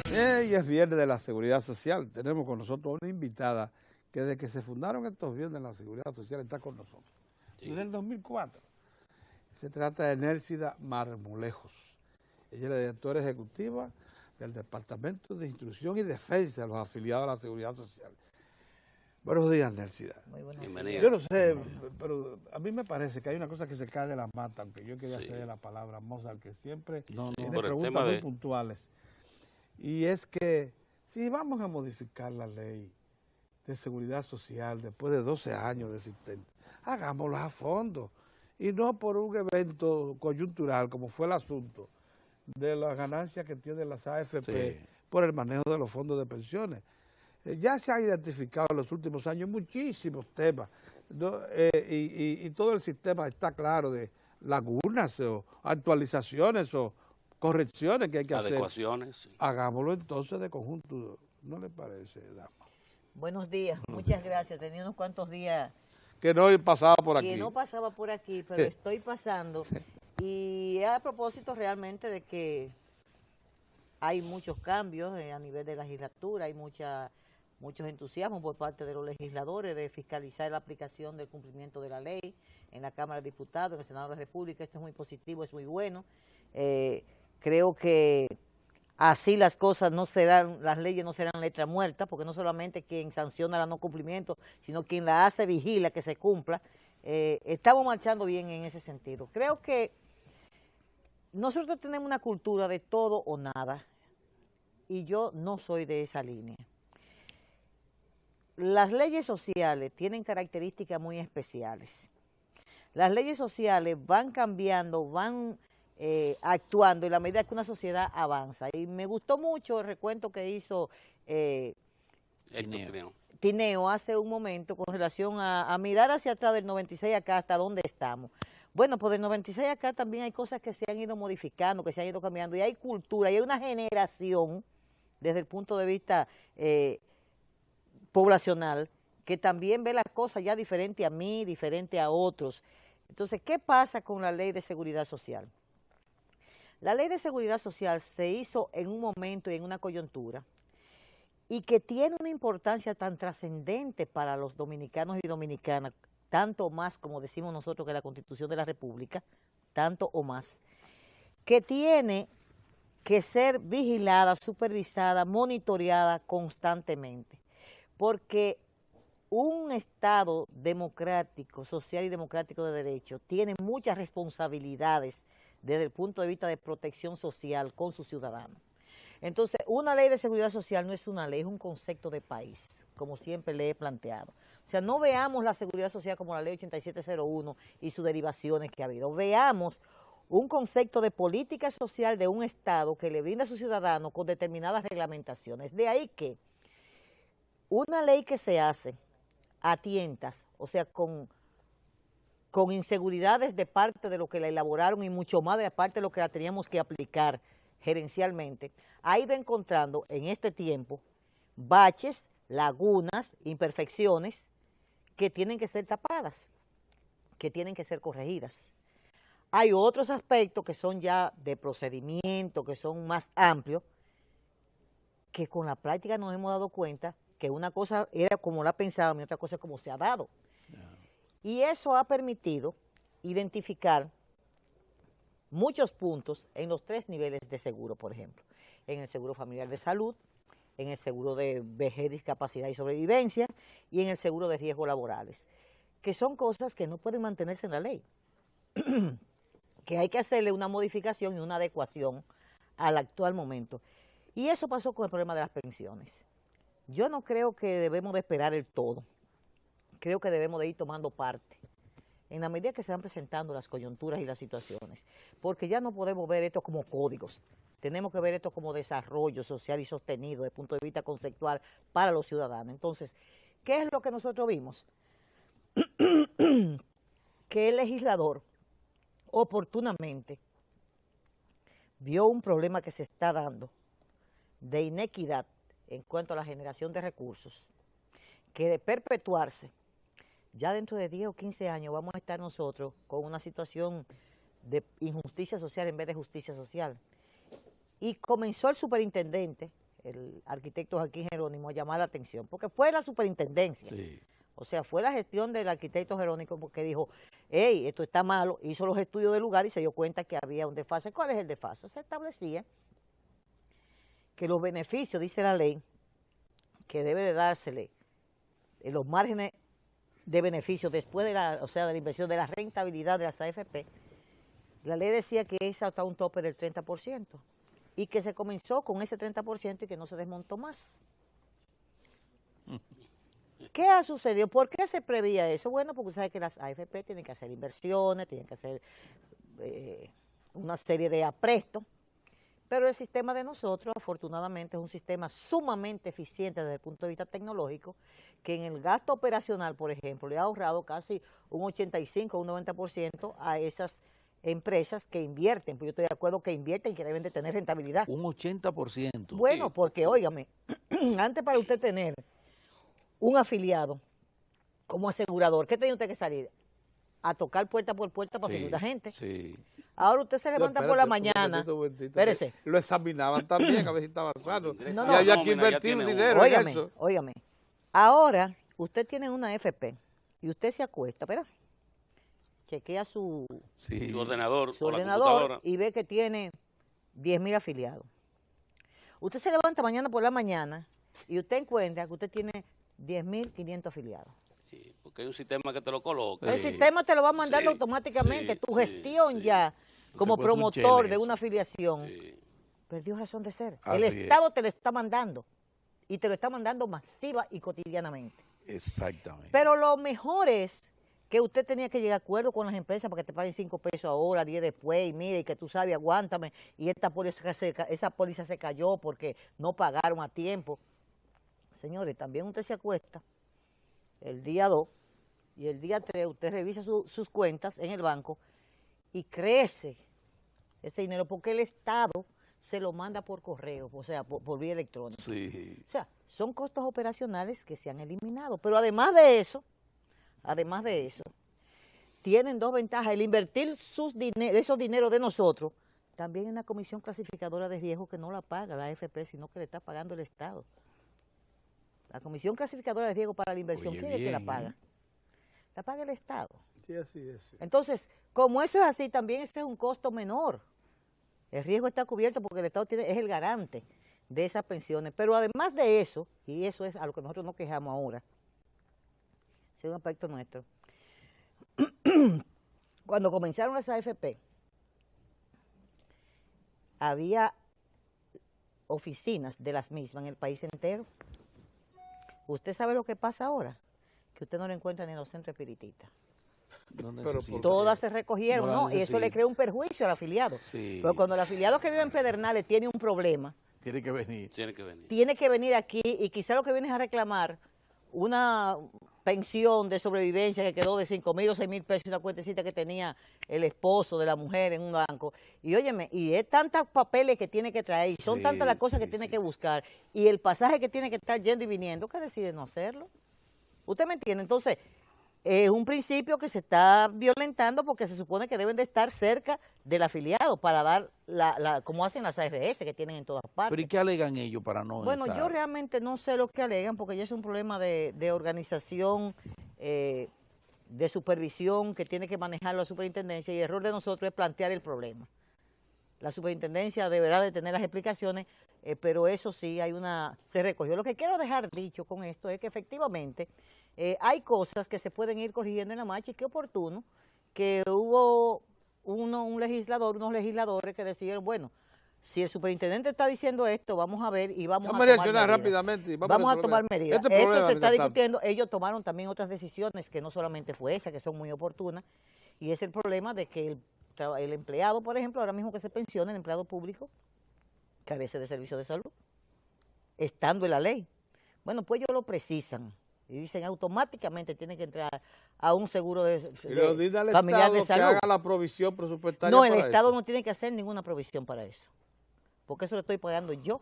Y es viernes de la seguridad social. Tenemos con nosotros una invitada que desde que se fundaron estos viernes de la seguridad social está con nosotros. Sí. Desde el 2004. Se trata de Nércida Marmolejos. Ella es la directora ejecutiva del Departamento de Instrucción y Defensa de los afiliados a la seguridad social. Buenos días, Nércida. Muy buenos días. Yo no sé, pero a mí me parece que hay una cosa que se cae de la mata, aunque yo quería hacer la palabra Mozart, que siempre tiene preguntas muy puntuales. Y es que si vamos a modificar la ley de seguridad social después de 12 años de existencia, hagámoslo a fondo y no por un evento coyuntural como fue el asunto de las ganancias que tienen las AFP por el manejo de los fondos de pensiones. Ya se han identificado en los últimos años muchísimos temas, ¿no? Y todo el sistema está claro de lagunas o actualizaciones o correcciones que hay que hacer. Adecuaciones. Sí. Hagámoslo entonces de conjunto, ¿no le parece, dama? Buenos días, muchas gracias. Tenía unos cuantos días que no pasaba por aquí. Que no pasaba por aquí, pero estoy pasando. Y a propósito realmente de que hay muchos cambios a nivel de la legislatura, hay muchos entusiasmos por parte de los legisladores de fiscalizar la aplicación del cumplimiento de la ley en la Cámara de Diputados, en el Senado de la República. Esto es muy positivo, es muy bueno. Creo que así las cosas no serán, las leyes no serán letra muerta, porque no solamente quien sanciona el no cumplimiento, sino quien la hace vigila que se cumpla. Estamos marchando bien en ese sentido. Creo que nosotros tenemos una cultura de todo o nada, y yo no soy de esa línea. Las leyes sociales tienen características muy especiales. Las leyes sociales van cambiando, van actuando en la medida que una sociedad avanza. Y me gustó mucho el recuento que hizo Tineo hace un momento con relación a mirar hacia atrás del 96 acá hasta dónde estamos. Bueno, pues del 96 acá también hay cosas que se han ido modificando, que se han ido cambiando, y hay cultura, y hay una generación desde el punto de vista poblacional que también ve las cosas ya diferente a mí, diferente a otros. Entonces, ¿qué pasa con la ley de seguridad social? La ley de seguridad social se hizo en un momento y en una coyuntura y que tiene una importancia tan trascendente para los dominicanos y dominicanas, tanto más, como decimos nosotros, que la Constitución de la República, tanto o más, que tiene que ser vigilada, supervisada, monitoreada constantemente, porque un Estado democrático, social y democrático de derecho tiene muchas responsabilidades desde el punto de vista de protección social con sus ciudadanos. Entonces, una ley de seguridad social no es una ley, es un concepto de país, como siempre le he planteado. O sea, no veamos la seguridad social como la ley 8701 y sus derivaciones que ha habido. Veamos un concepto de política social de un Estado que le brinda a sus ciudadanos con determinadas reglamentaciones. De ahí que una ley que se hace a tientas, o sea, con inseguridades de parte de lo que la elaboraron y mucho más de parte de lo que la teníamos que aplicar gerencialmente, ha ido encontrando en este tiempo baches, lagunas, imperfecciones que tienen que ser tapadas, que tienen que ser corregidas. Hay otros aspectos que son ya de procedimiento, que son más amplios, que con la práctica nos hemos dado cuenta que una cosa era como la pensábamos y otra cosa es como se ha dado. Y eso ha permitido identificar muchos puntos en los 3 niveles de seguro, por ejemplo, en el seguro familiar de salud, en el seguro de vejez, discapacidad y sobrevivencia y en el seguro de riesgos laborales, que son cosas que no pueden mantenerse en la ley, que hay que hacerle una modificación y una adecuación al actual momento. Y eso pasó con el problema de las pensiones. Yo no creo que debemos de esperar el todo, creo que debemos de ir tomando parte en la medida que se van presentando las coyunturas y las situaciones, porque ya no podemos ver esto como códigos, tenemos que ver esto como desarrollo social y sostenido desde el punto de vista conceptual para los ciudadanos. Entonces, ¿qué es lo que nosotros vimos? Que el legislador oportunamente vio un problema que se está dando de inequidad en cuanto a la generación de recursos, que de perpetuarse, ya dentro de 10 o 15 años vamos a estar nosotros con una situación de injusticia social en vez de justicia social. Y comenzó el superintendente el arquitecto Joaquín Jerónimo a llamar la atención, porque fue la superintendencia. Sí. O sea, fue la gestión del arquitecto Jerónimo porque dijo, hey, esto está malo, hizo los estudios del lugar y se dio cuenta que había un desfase. ¿Cuál es el desfase? Se establecía que los beneficios, dice la ley, que debe de dársele en los márgenes de beneficio después de la, o sea, de la inversión, de la rentabilidad de las AFP, la ley decía que es hasta un tope del 30% y que se comenzó con ese 30% y que no se desmontó más. ¿Qué ha sucedido? ¿Por qué se preveía eso? Bueno, porque sabe que las AFP tienen que hacer inversiones, tienen que hacer una serie de aprestos, pero el sistema de nosotros, afortunadamente, es un sistema sumamente eficiente desde el punto de vista tecnológico, que en el gasto operacional, por ejemplo, le ha ahorrado casi un 85 o un 90% a esas empresas que invierten, pues yo estoy de acuerdo que invierten y que deben de tener rentabilidad. Un 80%. Bueno, porque, óigame, antes para usted tener un afiliado como asegurador, ¿qué tenía usted que salir? A tocar puerta por puerta para firmar gente. Sí. Ahora usted se levanta por la mañana. Espérese. Lo examinaban también a ver si estaba sano. Y había que invertir dinero en eso. Óigame. Ahora usted tiene una FP y usted se acuesta, ¿verdad? Chequea su ordenador, su ordenador y ve que tiene 10,000 afiliados. Usted se levanta mañana por la mañana y usted encuentra que usted tiene 10,500 afiliados. Sí, porque hay un sistema que te lo coloca. El sistema te lo va mandando automáticamente. Tu gestión ya, como promotor de una afiliación, perdió razón de ser. El Estado te lo está mandando y te lo está mandando masiva y cotidianamente. Exactamente. Pero lo mejor es que usted tenía que llegar a acuerdo con las empresas para que te paguen 5 pesos ahora, 10 después, y mire, y que tú sabes, aguántame, y esa póliza se cayó porque no pagaron a tiempo. Señores, también usted se acuesta el día 2 y el día 3 usted revisa sus cuentas en el banco y crece ese dinero porque el Estado se lo manda por correo, o sea, por vía electrónica. Sí. O sea, son costos operacionales que se han eliminado, pero además de eso, tienen dos ventajas. El invertir esos dineros de nosotros, también en una comisión clasificadora de riesgo que no la paga la AFP, sino que le está pagando el Estado. La comisión clasificadora de riesgo para la inversión, ¿quién es que la paga? La paga el Estado. Sí, así es. Sí. Entonces, como eso es así, también ese es un costo menor. El riesgo está cubierto porque el Estado es el garante de esas pensiones. Pero además de eso, y eso es a lo que nosotros nos quejamos ahora, es un aspecto nuestro, cuando comenzaron las AFP, había oficinas de las mismas en el país entero. ¿Usted sabe lo que pasa ahora? Que usted no lo encuentra ni en los centros espiritistas. Todas se recogieron, ¿no? Y eso le crea un perjuicio al afiliado. Sí. Pero cuando el afiliado que vive en Pedernales tiene un problema, tiene que venir. Tiene que venir aquí y quizá lo que viene es a reclamar una pensión de sobrevivencia que quedó de 5,000 o 6,000 pesos, una cuentecita que tenía el esposo de la mujer en un banco. Y óyeme, y es tantos papeles que tiene que traer, y son tantas las cosas que tiene que buscar, y el pasaje que tiene que estar yendo y viniendo, que decide no hacerlo. ¿Usted me entiende? Entonces, es un principio que se está violentando porque se supone que deben de estar cerca del afiliado para dar como hacen las ARS que tienen en todas partes. ¿Pero y qué alegan ellos para no Bueno, yo realmente no sé lo que alegan porque ya es un problema de organización, de supervisión que tiene que manejar la superintendencia y el error de nosotros es plantear el problema. La superintendencia deberá de tener las explicaciones, pero eso sí, se recogió. Lo que quiero dejar dicho con esto es que efectivamente hay cosas que se pueden ir corrigiendo en la marcha y qué oportuno que hubo unos legisladores que decidieron, bueno, si el superintendente está diciendo esto, vamos a ver y vamos a tomar medidas. Rápidamente. Vamos a tomar medidas. Eso se está discutiendo. Ellos tomaron también otras decisiones que no solamente fue esa, que son muy oportunas, y es el problema de que el empleado, por ejemplo, ahora mismo que se pensiona, el empleado público, carece de servicio de salud, estando en la ley. Bueno, pues ellos lo precisan. Y dicen automáticamente tiene que entrar a un seguro familiar de salud. Que haga la provisión presupuestaria. No, el Estado no tiene que hacer ninguna provisión para eso. Porque eso lo estoy pagando yo.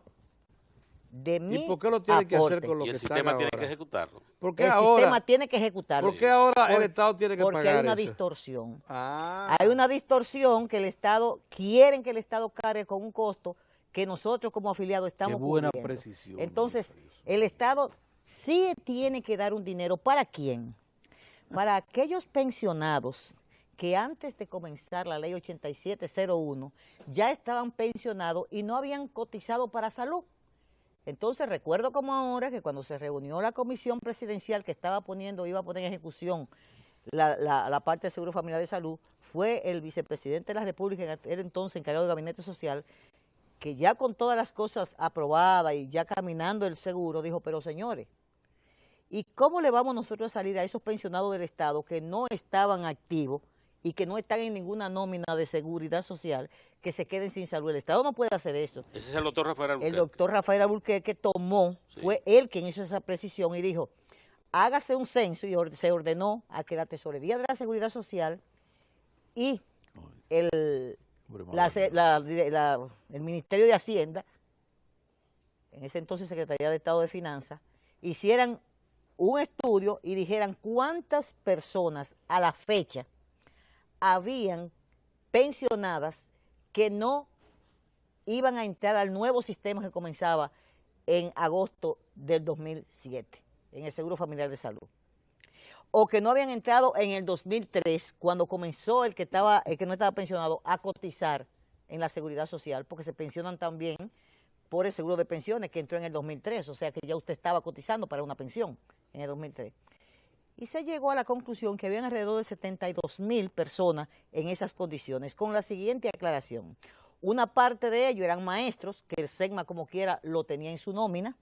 De mi ¿Y por qué lo tiene que hacer con lo que está ahora? El sistema tiene que ejecutarlo. El sistema tiene que ejecutarlo. ¿Por qué ahora el Estado tiene que pagar eso? Porque hay una distorsión. Hay una distorsión que el Estado, quieren que el Estado cargue con un costo que nosotros como afiliados estamos Qué buena cubriendo. precisión. Entonces, el Estado sí tiene que dar un dinero. ¿Para quién? Para aquellos pensionados que antes de comenzar la ley 8701 ya estaban pensionados y no habían cotizado para salud. Entonces recuerdo como ahora que cuando se reunió la comisión presidencial que iba a poner en ejecución la parte de Seguro Familiar de Salud, fue el vicepresidente de la República, era entonces encargado del Gabinete Social, que ya con todas las cosas aprobadas y ya caminando el seguro, dijo, pero señores, ¿y cómo le vamos nosotros a salir a esos pensionados del Estado que no estaban activos y que no están en ninguna nómina de seguridad social, que se queden sin salud? El Estado no puede hacer eso. Ese es el doctor Rafael Alburquerque. El doctor Rafael Alburquerque tomó, Sí. fue él quien hizo esa precisión y dijo, hágase un censo, y se ordenó a que la Tesorería de la Seguridad Social y el Ministerio de Hacienda, en ese entonces Secretaría de Estado de Finanzas, hicieran un estudio y dijeran cuántas personas a la fecha habían pensionadas que no iban a entrar al nuevo sistema que comenzaba en agosto del 2007, en el Seguro Familiar de Salud, o que no habían entrado en el 2003, cuando comenzó el que no estaba pensionado a cotizar en la Seguridad Social, porque se pensionan también por el seguro de pensiones que entró en el 2003, o sea que ya usted estaba cotizando para una pensión en el 2003. Y se llegó a la conclusión que habían alrededor de 72,000 personas en esas condiciones, con la siguiente aclaración. Una parte de ellos eran maestros, que el SEGMA como quiera lo tenía en su nómina.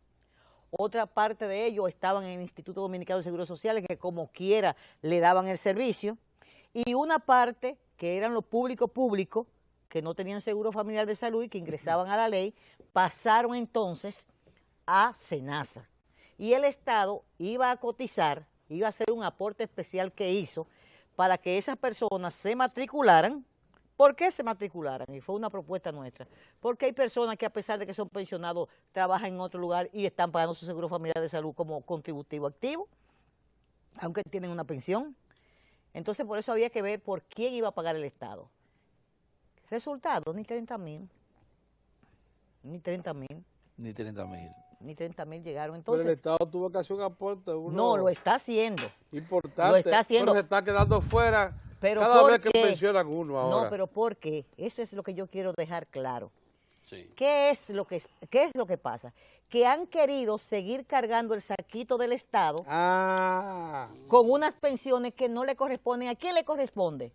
Otra parte de ellos estaban en el Instituto Dominicano de Seguros Sociales, que como quiera le daban el servicio. Y una parte que eran los públicos, que no tenían seguro familiar de salud y que ingresaban a la ley, pasaron entonces a SENASA. Y el Estado iba a cotizar, iba a hacer un aporte especial que hizo para que esas personas se matricularan. ¿Por qué se matricularan? Y fue una propuesta nuestra. Porque hay personas que a pesar de que son pensionados, trabajan en otro lugar y están pagando su seguro familiar de salud como contributivo activo, aunque tienen una pensión. Entonces por eso había que ver por quién iba a pagar el Estado. Resultado, ni 30,000. Ni 30,000. Ni 30,000. Ni 30,000 llegaron. Entonces, pero el Estado tuvo que hacer un aporte. No, lo está haciendo. Importante. Lo está haciendo. Pero se está quedando fuera Pero cada ¿por vez que qué? pensionan uno ahora. No, pero ¿por qué? Eso es lo que yo quiero dejar claro. Sí. ¿Qué es lo que pasa? Que han querido seguir cargando el saquito del Estado con unas pensiones que no le corresponden. ¿A quién le corresponde?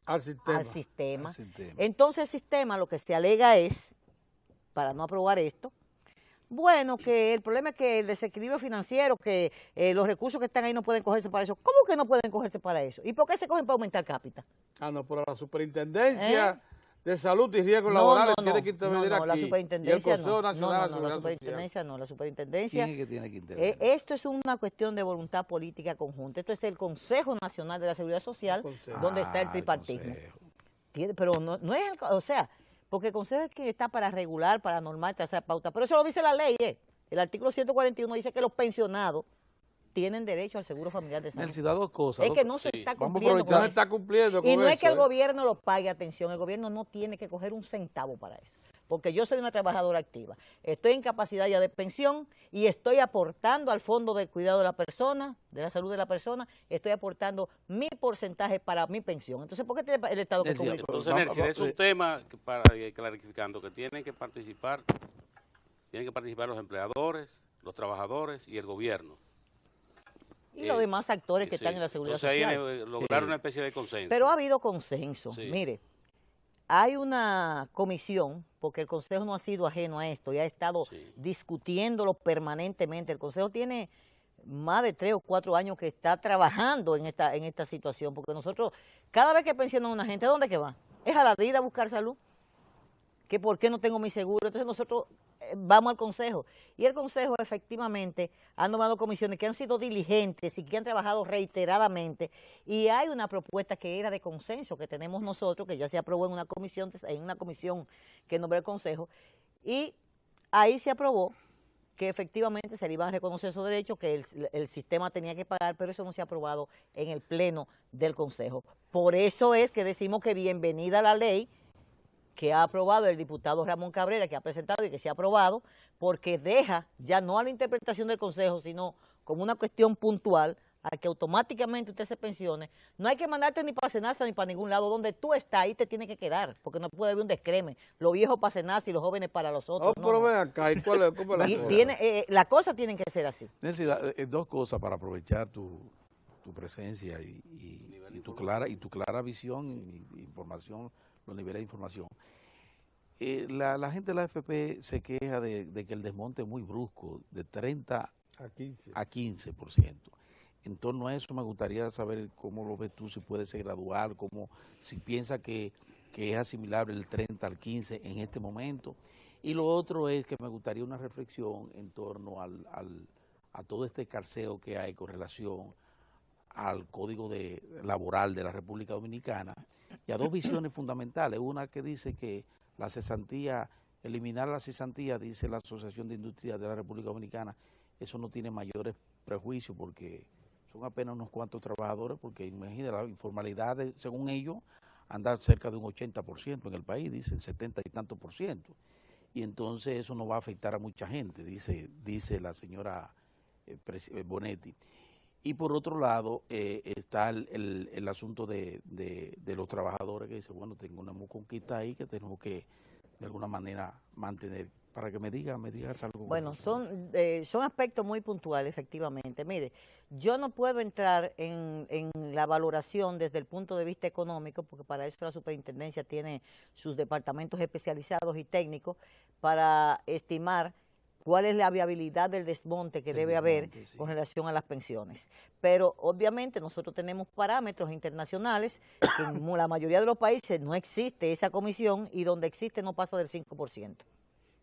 Al sistema. Al sistema. Al sistema. Entonces el sistema lo que se alega es, para no aprobar esto, bueno, que el problema es que el desequilibrio financiero, que los recursos que están ahí no pueden cogerse para eso. ¿Cómo que no pueden cogerse para eso? ¿Y por qué se cogen para aumentar cápita? No, pero la Superintendencia de Salud y Riesgos Laborales tiene que intervenir aquí. La Superintendencia y el Consejo Nacional de la Seguridad Superintendencia Social. no, la Superintendencia. ¿Quién es que tiene que intervenir? Esto es una cuestión de voluntad política conjunta. Esto es el Consejo Nacional de la Seguridad Social, donde está el tripartismo. Pero no es o sea, porque el Consejo es quien está para regular, para normar, trazar pauta. Pero eso lo dice la ley, El artículo 141 dice que los pensionados tienen derecho al seguro familiar de salud. Necesita dos cosas. Es que no se está Vamos a cumpliendo aprovechar. con No eso. está cumpliendo con Y no eso, es que el gobierno lo pague, atención, el gobierno no tiene que coger un centavo para eso. Porque yo soy una trabajadora activa, estoy en capacidad ya de pensión y estoy aportando al fondo de cuidado de la persona, de la salud de la persona, estoy aportando mi porcentaje para mi pensión. Entonces, ¿por qué tiene el Estado que cubrir? Entonces, Nercy, es un tema que, para ir clarificando, que tienen que participar los empleadores, los trabajadores y el gobierno. Y los demás actores que están en la seguridad social. social. Ahí lograr una especie de consenso. Pero ha habido consenso. Sí. Mire, hay una comisión, porque el Consejo no ha sido ajeno a esto y ha estado discutiéndolo permanentemente. El Consejo tiene más de 3 o 4 años que está trabajando en esta situación, porque nosotros, cada vez que pensionan a una gente, ¿a dónde que va? Es a la DIDA a buscar salud. Que por qué no tengo mi seguro. Entonces nosotros vamos al Consejo. Y el Consejo efectivamente ha nombrado comisiones que han sido diligentes y que han trabajado reiteradamente. Y hay una propuesta que era de consenso que tenemos nosotros, que ya se aprobó en una comisión que nombró el Consejo. Y ahí se aprobó que efectivamente se le iban a reconocer esos derechos, que el sistema tenía que pagar, pero eso no se ha aprobado en el pleno del Consejo. Por eso es que decimos que bienvenida la ley, que ha aprobado el diputado Ramón Cabrera, que ha presentado y que se ha aprobado, porque deja ya no a la interpretación del Consejo, sino como una cuestión puntual, a que automáticamente usted se pensione. No hay que mandarte ni para Senasa ni para ningún lado. Donde tú estás, ahí te tiene que quedar, porque no puede haber un descreme. Los viejos para Senasa y los jóvenes para los otros. Pero ven acá, ¿y cuál es la cosa? Las cosas tienen que ser así. Nelcy, dos cosas para aprovechar tu presencia y tu clara visión y información, los niveles de información. La gente de la AFP se queja de que el desmonte es muy brusco, de 30 a 15%. En torno a eso me gustaría saber cómo lo ves tú, si puede ser gradual, si piensas que es asimilable el 30 al 15 en este momento. Y lo otro es que me gustaría una reflexión en torno a todo este escarceo que hay con relación al Código Laboral de la República Dominicana y a dos visiones fundamentales. Una que dice que la cesantía, eliminar la cesantía, dice la Asociación de Industria de la República Dominicana, eso no tiene mayores prejuicios porque son apenas unos cuantos trabajadores, porque imagínate, la informalidad, según ellos, anda cerca de un 80% en el país, dicen 70 y tantos %. Y entonces eso no va a afectar a mucha gente, dice la señora Bonetti. Y por otro lado está el asunto de los trabajadores que dicen, bueno, tengo una conquista ahí que tenemos que de alguna manera mantener. Para que me digas algo. Bueno, son aspectos muy puntuales, efectivamente. Mire, yo no puedo entrar en la valoración desde el punto de vista económico, porque para eso la superintendencia tiene sus departamentos especializados y técnicos para estimar cuál es la viabilidad del desmonte que debe haber con relación a las pensiones. Pero obviamente nosotros tenemos parámetros internacionales que en la mayoría de los países no existe esa comisión y donde existe no pasa del 5%.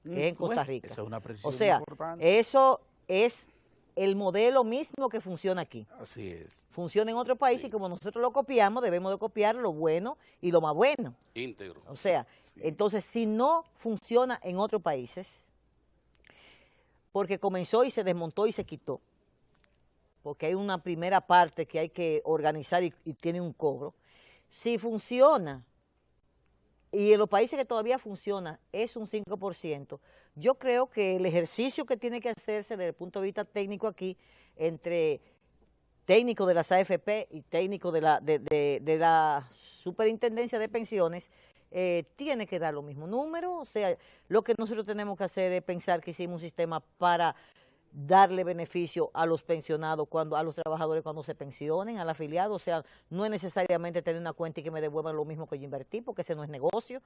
Que es en Costa Rica. Esa es una precisión importante. Eso es el modelo mismo que funciona aquí. Así es. Funciona en otro país y como nosotros lo copiamos, debemos de copiar lo bueno y lo más bueno. Íntegro. O sea, entonces si no funciona en otros países, porque comenzó y se desmontó y se quitó, porque hay una primera parte que hay que organizar y tiene un cobro, si funciona y en los países que todavía funciona es un 5%, yo creo que el ejercicio que tiene que hacerse desde el punto de vista técnico aquí, entre técnico de las AFP y técnico de la Superintendencia de Pensiones, tiene que dar los mismos números. O sea, lo que nosotros tenemos que hacer es pensar que hicimos un sistema para darle beneficio a los pensionados, a los trabajadores cuando se pensionen, al afiliado. O sea, no es necesariamente tener una cuenta y que me devuelvan lo mismo que yo invertí, porque ese no es negocio.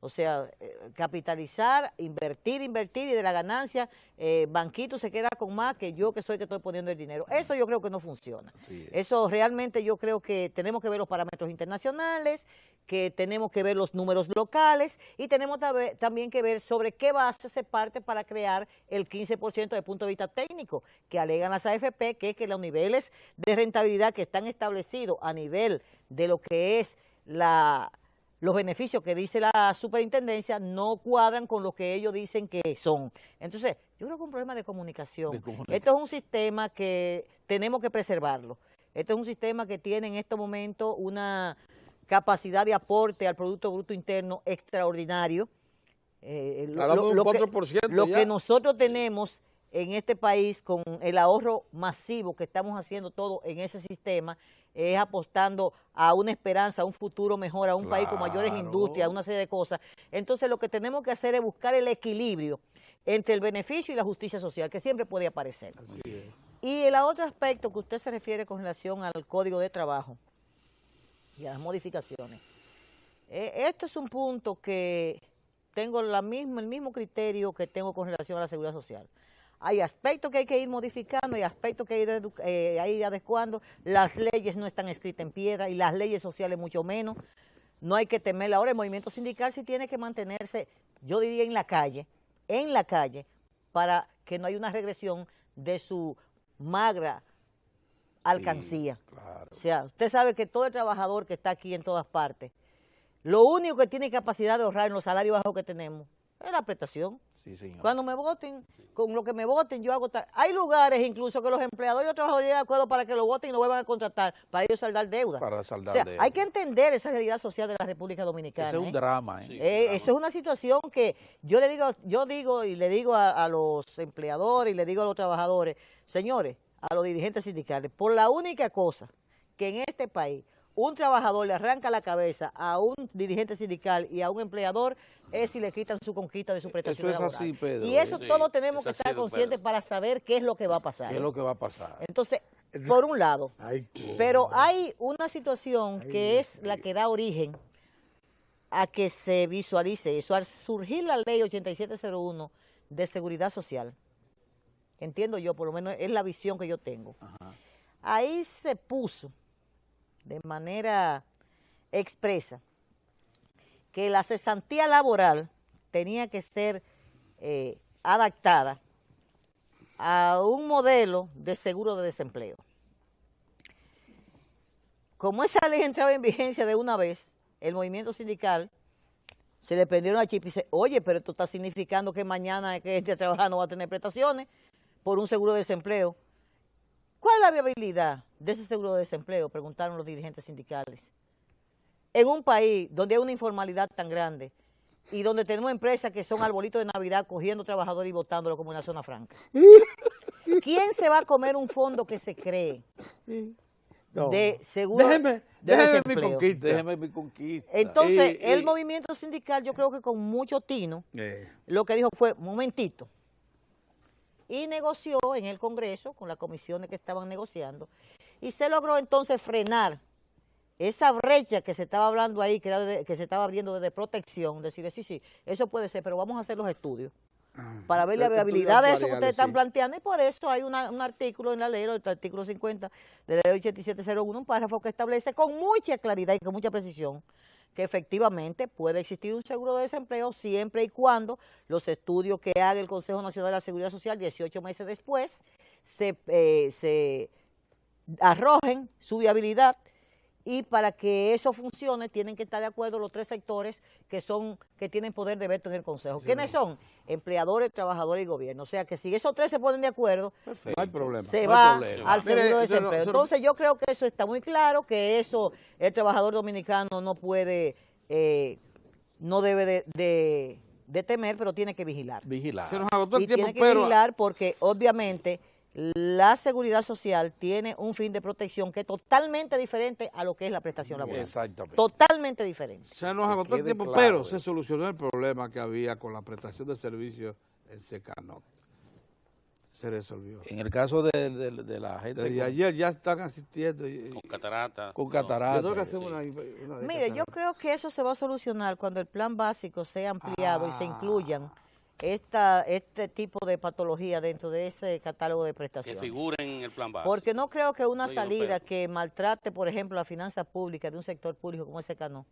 O sea, capitalizar, invertir y de la ganancia, Banquito se queda con más que yo que soy que estoy poniendo el dinero. Eso yo creo que no funciona. Eso realmente yo creo que tenemos que ver los parámetros internacionales, que tenemos que ver los números locales y tenemos también que ver sobre qué base se parte para crear el 15% desde el punto de vista técnico, que alegan las AFP, que es que los niveles de rentabilidad que están establecidos a nivel de lo que es los beneficios que dice la superintendencia no cuadran con lo que ellos dicen que son. Entonces, yo creo que es un problema de comunicación. Esto es un sistema que tenemos que preservarlo. Este es un sistema que tiene en estos momentos una capacidad de aporte al Producto Bruto Interno extraordinario. Lo que nosotros tenemos en este país con el ahorro masivo que estamos haciendo todo en ese sistema, es apostando a una esperanza, a un futuro mejor, a un país con mayores industrias, a una serie de cosas. Entonces lo que tenemos que hacer es buscar el equilibrio entre el beneficio y la justicia social, que siempre puede aparecer. Y el otro aspecto que usted se refiere con relación al Código de Trabajo y a las modificaciones. Esto es un punto que tengo el mismo criterio que tengo con relación a la seguridad social. Hay aspectos que hay que ir modificando, hay aspectos que hay que ir adecuando. Las leyes no están escritas en piedra y las leyes sociales mucho menos. No hay que temer. Ahora el movimiento sindical sí tiene que mantenerse, yo diría, en la calle, para que no haya una regresión de su magra alcancía. O sea, usted sabe que todo el trabajador que está aquí en todas partes, lo único que tiene capacidad de ahorrar en los salarios bajos que tenemos, Es la prestación. Sí, señor. Cuando me voten, con lo que me voten, yo hago... Hay lugares incluso que los empleadores y los trabajadores llegan de acuerdo para que lo voten y lo vuelvan a contratar, para ellos saldar deuda. Para saldar deuda. Hay que entender esa realidad social de la República Dominicana. Ese es un drama. Sí, Eso es una situación que yo digo y le digo a los empleadores y le digo a los trabajadores, señores, a los dirigentes sindicales, por la única cosa que en este país un trabajador le arranca la cabeza a un dirigente sindical y a un empleador es si le quitan su conquista de su prestación Eso es laboral. así, Pedro. Y eso Sí, todos tenemos que es así, estar don conscientes Pedro. para saber qué es lo que va a pasar. ¿Qué es lo que va a pasar? Entonces, por un lado, pero hay hay una situación que es la que da origen a que se visualice eso. Al surgir la ley 8701 de seguridad social, entiendo yo, por lo menos es la visión que yo tengo, ahí se puso de manera expresa que la cesantía laboral tenía que ser adaptada a un modelo de seguro de desempleo. Como esa ley entraba en vigencia de una vez, el movimiento sindical se le prendieron a chip y dice, oye, pero esto está significando que mañana que este trabajar no va a tener prestaciones por un seguro de desempleo. ¿Cuál es la viabilidad de ese seguro de desempleo? Preguntaron los dirigentes sindicales. En un país donde hay una informalidad tan grande y donde tenemos empresas que son arbolitos de Navidad cogiendo trabajadores y botándolo como una zona franca. ¿Quién se va a comer un fondo que se cree de seguro de desempleo? Déjeme mi conquista. Entonces, el movimiento sindical, yo creo que con mucho tino, lo que dijo fue, momentito, y negoció en el Congreso con las comisiones que estaban negociando, y se logró entonces frenar esa brecha que se estaba hablando ahí, que, que se estaba abriendo desde protección, decir, sí, eso puede ser, pero vamos a hacer los estudios para ver la viabilidad de eso que ustedes están planteando, y por eso hay un artículo en la ley, el artículo 50 de la ley 8701, un párrafo que establece con mucha claridad y con mucha precisión que efectivamente puede existir un seguro de desempleo siempre y cuando los estudios que haga el Consejo Nacional de la Seguridad Social 18 meses después se arrojen su viabilidad, y para que eso funcione tienen que estar de acuerdo los tres sectores que tienen poder de veto en el Consejo. Sí, ¿quiénes son? Empleadores, trabajadores y gobierno. O sea que si esos tres se ponen de acuerdo, no hay problema, se va al seguro de desempleo. Entonces yo creo que eso está muy claro, que eso el trabajador dominicano no puede, no debe de temer, pero tiene que vigilar. Se nos agotó el y tiempo, tiene que vigilar porque obviamente la seguridad social tiene un fin de protección que es totalmente diferente a lo que es la prestación laboral. Exactamente. Totalmente diferente. Se nos agotó el tiempo, claro, pero se solucionó el problema que había con la prestación de servicios en Secanot. Se resolvió. En el caso de la gente... Desde ayer ya están asistiendo. Con catarata. Con catarata. Yo tengo que hacer sí. una Mire, yo creo que eso se va a solucionar cuando el plan básico sea ampliado y se incluyan este tipo de patología dentro de ese catálogo de prestaciones. Que figuren en el plan básico. Porque no creo que una salida que maltrate, por ejemplo, la finanza pública de un sector público como ese Secanot,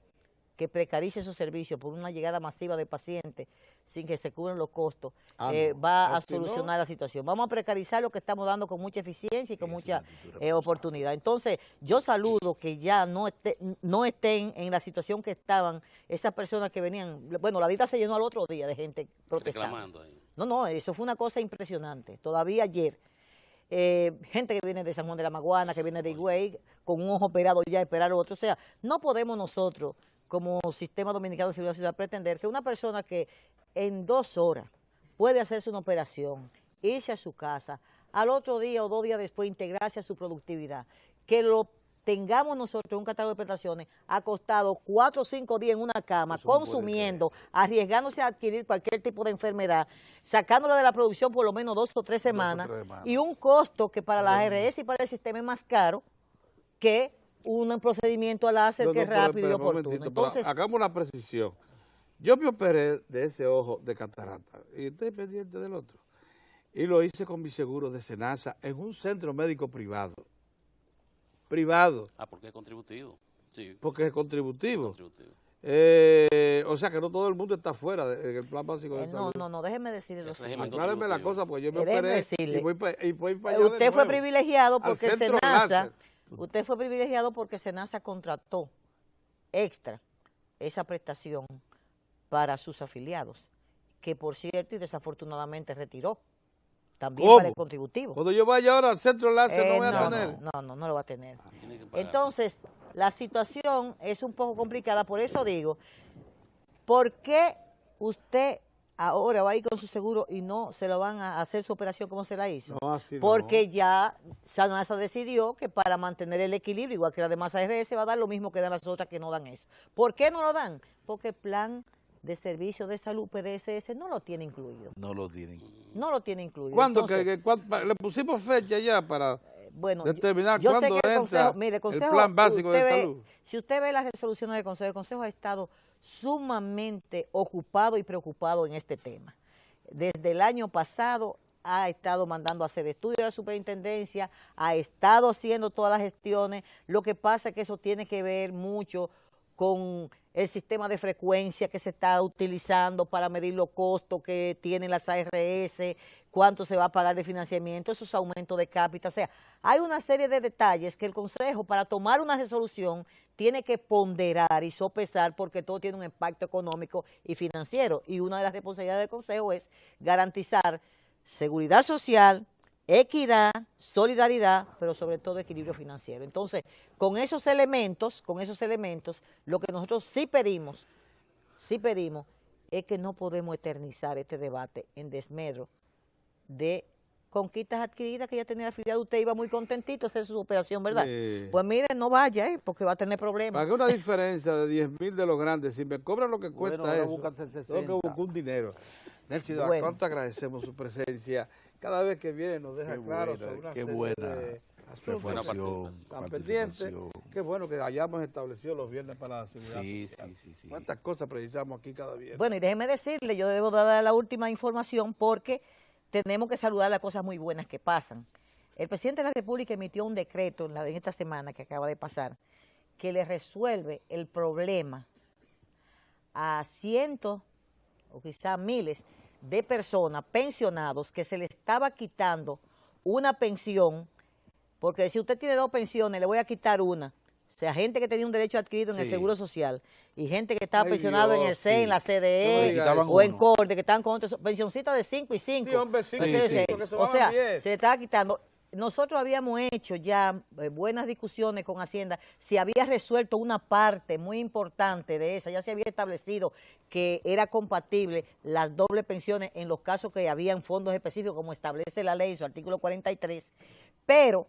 que precarice esos servicios por una llegada masiva de pacientes sin que se cubran los costos, va a solucionar la situación. Vamos a precarizar lo que estamos dando con mucha eficiencia y con mucha oportunidad. Entonces, yo saludo que ya no estén en la situación que estaban esas personas que venían. Bueno, la DITA se llenó al otro día de gente protestando. Reclamando ahí. No, eso fue una cosa impresionante. Todavía ayer, gente que viene de San Juan de la Maguana, que viene de Higüey, con un ojo operado ya, esperar otro. O sea, no podemos nosotros, como Sistema Dominicano de Seguridad Social, pretender que una persona que en 2 horas puede hacerse una operación, irse a su casa, al otro día o 2 días después integrarse a su productividad, que lo tengamos nosotros un catálogo de prestaciones acostado 4 o 5 días en una cama, eso consumiendo, arriesgándose a adquirir cualquier tipo de enfermedad, sacándolo de la producción por lo menos 2 o 3 semanas, y un costo que para la ARS y para el sistema es más caro que un procedimiento al láser que es rápido y oportuno. Entonces, hagamos una precisión. Yo me operé de ese ojo de catarata y estoy pendiente del otro. Y lo hice con mi seguro de Senasa en un centro médico privado. Porque es contributivo. Sí. Porque es contributivo. O sea que no todo el mundo está fuera del plan básico de salud. No, déjeme decirle lo siguiente. Acláreme la cosa, porque yo me operé y voy para allá. Usted fue privilegiado porque Senasa... Usted fue privilegiado porque Senasa contrató extra esa prestación para sus afiliados, que por cierto y desafortunadamente retiró. También ¿Cómo? para el contributivo. Cuando yo vaya ahora al centro enlace no voy a tener. No lo va a tener. Tiene que pagar. Entonces, la situación es un poco complicada, por eso digo, ¿por qué usted ahora va a ir con su seguro y no se lo van a hacer su operación como se la hizo? No, así no. Porque ya SANASA decidió que para mantener el equilibrio, igual que la demás ARS, va a dar lo mismo que dan las otras que no dan eso. ¿Por qué no lo dan? Porque el plan de servicio de salud PDSS no lo tiene incluido. No lo tienen. No lo tiene incluido. ¿Cuándo? Entonces, Le pusimos fecha ya para bueno, determinar yo sé cuándo que el entra Consejo, mire, el plan básico de salud. Si usted ve las resoluciones del Consejo ha estado sumamente ocupado y preocupado en este tema. Desde el año pasado ha estado mandando a hacer estudios a la superintendencia, ha estado haciendo todas las gestiones. Lo que pasa es que eso tiene que ver mucho con el sistema de frecuencia que se está utilizando para medir los costos que tienen las ARS, cuánto se va a pagar de financiamiento, esos aumentos de cápita. O sea, hay una serie de detalles que el Consejo, para tomar una resolución, tiene que ponderar y sopesar porque todo tiene un impacto económico y financiero. Y una de las responsabilidades del Consejo es garantizar seguridad social, equidad, solidaridad, pero sobre todo equilibrio financiero. Entonces, con esos elementos, lo que nosotros sí pedimos es que no podemos eternizar este debate en desmedro de conquistas adquiridas que ya tenía la filial. Usted iba muy contentito a hacer su operación, ¿verdad? Pues mire, no vaya, porque va a tener problemas. Pagué una diferencia de 10,000 de los grandes. Si me cobran lo que cuesta eso, tengo que buscar un dinero. Nelcy, Bueno. ¿cuánto agradecemos su presencia? Cada vez que viene nos deja claro sobre una serie de asuntos reflexión, tan pendientes. Qué bueno que hayamos establecido los viernes para la seguridad social. Sí. ¿Cuántas cosas precisamos aquí cada viernes? Bueno, y déjeme decirle, yo debo dar la última información porque tenemos que saludar las cosas muy buenas que pasan. El presidente de la República emitió un decreto en esta semana que acaba de pasar que le resuelve el problema a cientos o quizás miles de personas, pensionados, que se le estaba quitando una pensión, porque si usted tiene 2 pensiones, le voy a quitar una. O sea, gente que tenía un derecho adquirido en el Seguro Social y gente que estaba pensionado en el CE, en la CDE o en CORDE, que estaban con otros pensioncitas de 5 y 5. Sí, hombre, sí, o sea, se le estaba quitando. Nosotros habíamos hecho ya buenas discusiones con Hacienda, si había resuelto una parte muy importante de esa, ya se había establecido que era compatible las dobles pensiones en los casos que habían fondos específicos, como establece la ley, su artículo 43, pero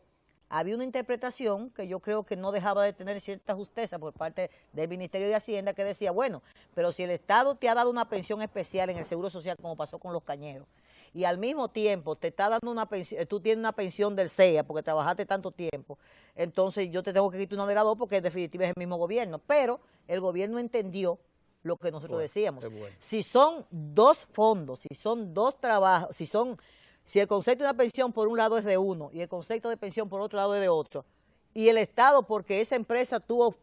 había una interpretación que yo creo que no dejaba de tener cierta justeza por parte del Ministerio de Hacienda, que decía, bueno, pero si el Estado te ha dado una pensión especial en el Seguro Social, como pasó con los cañeros, y al mismo tiempo te está dando una pensión, tú tienes una pensión del CEA porque trabajaste tanto tiempo, entonces yo te tengo que quitar una de las dos porque en definitiva es el mismo gobierno. Pero el gobierno entendió lo que nosotros decíamos. Si son 2 fondos, si son 2 trabajos, si el concepto de una pensión por un lado es de uno y el concepto de pensión por otro lado es de otro, y el Estado, porque esa empresa tuvo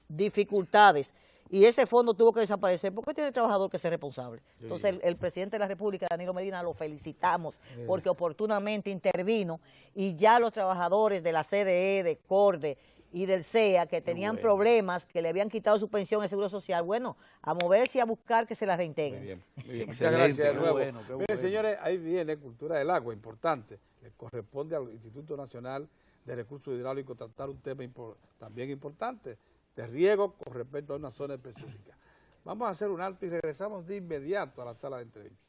dificultades y ese fondo tuvo que desaparecer, ¿por qué tiene el trabajador que ser responsable? Entonces el presidente de la República, Danilo Medina, lo felicitamos porque oportunamente intervino y ya los trabajadores de la CDE, de CORDE y del CEA, que tenían problemas, que le habían quitado su pensión en el Seguro Social, bueno, a moverse y a buscar que se la reintegren. Muy bien. Muchas gracias de nuevo. Miren, señores, ahí viene cultura del agua, importante. Le corresponde al Instituto Nacional de Recursos Hidráulicos tratar un tema también importante, de riego con respecto a una zona específica. Vamos a hacer un alto y regresamos de inmediato a la sala de entrevistas.